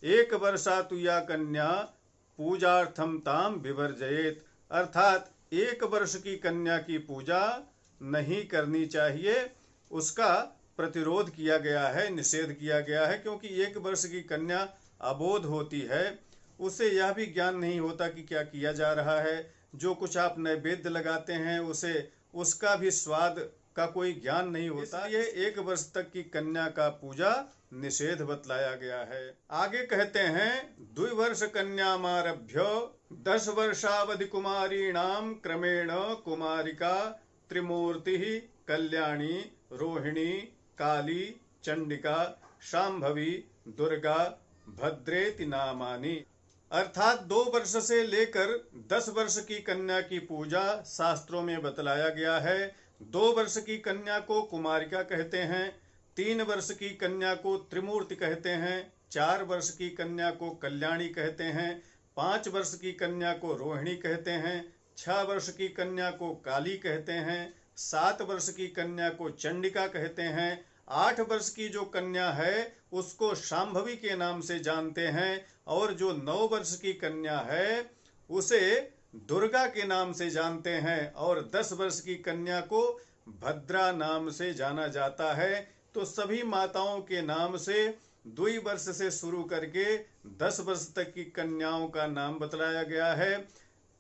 एक वर्षा तुया कन्या पूजार्थम ताम विवर्जयेत, अर्थात 1 वर्ष की कन्या की पूजा नहीं करनी चाहिए, उसका प्रतिरोध किया गया है, निषेध किया गया है। क्योंकि 1 वर्ष की कन्या अबोध होती है, उसे यह भी ज्ञान नहीं होता कि क्या किया जा रहा है। जो कुछ आप नैवेद्य लगाते हैं उसे उसका भी स्वाद का कोई ज्ञान नहीं होता। ये 1 वर्ष तक की कन्या का पूजा निषेध बतलाया गया है। आगे कहते हैं, द्विवर्ष कन्यामारभ्य 10 वर्षावधि कुमारीणाम क्रमेण कुमारिका त्रिमूर्ति कल्याणी रोहिणी काली चंडिका शांभवी दुर्गा भद्रेति नामानि। अर्थात 2 वर्ष से लेकर 10 वर्ष की कन्या की पूजा शास्त्रों में बतलाया गया है। 2 वर्ष की कन्या को कुमारिका कहते हैं, 3 वर्ष की कन्या को त्रिमूर्ति कहते हैं, 4 वर्ष की कन्या को कल्याणी कहते हैं, 5 वर्ष की कन्या को रोहिणी कहते हैं, 6 वर्ष की कन्या को काली कहते हैं, 7 वर्ष की कन्या को चंडिका कहते हैं, 8 वर्ष की जो कन्या है उसको शांभवी के नाम से जानते हैं, और जो 9 वर्ष की कन्या है उसे दुर्गा के नाम से जानते हैं, और 10 वर्ष की कन्या को भद्रा नाम से जाना जाता है। तो सभी माताओं के नाम से 2 वर्ष से शुरू करके 10 वर्ष तक की कन्याओं का नाम बतलाया गया है।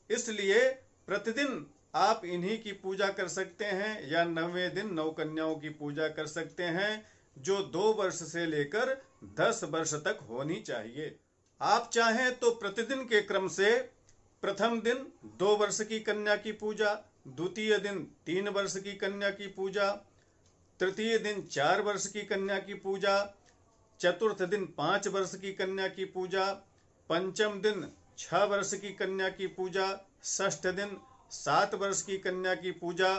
इसलिए प्रतिदिन आप इन्हीं की पूजा कर सकते हैं, या 9वें दिन 9 कन्याओं की पूजा कर सकते हैं, जो 2 वर्ष से लेकर 10 वर्ष तक होनी चाहिए। आप चाहें तो प्रतिदिन के क्रम से प्रथम दिन 2 वर्ष की कन्या की पूजा, द्वितीय दिन 3 वर्ष की कन्या की पूजा, तृतीय दिन 4 वर्ष की कन्या की पूजा, चतुर्थ दिन 5 वर्ष की कन्या की पूजा, पंचम दिन 6 वर्ष की कन्या की पूजा, षष्ठ दिन 7 वर्ष की कन्या की पूजा,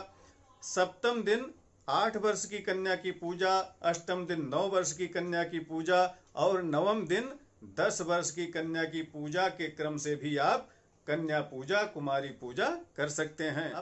सप्तम दिन 8 वर्ष की कन्या की पूजा, अष्टम दिन 9 वर्ष की कन्या की पूजा, और नवम दिन 10 वर्ष की कन्या की पूजा के क्रम से भी आप कन्या पूजा, कुमारी पूजा कर सकते हैं।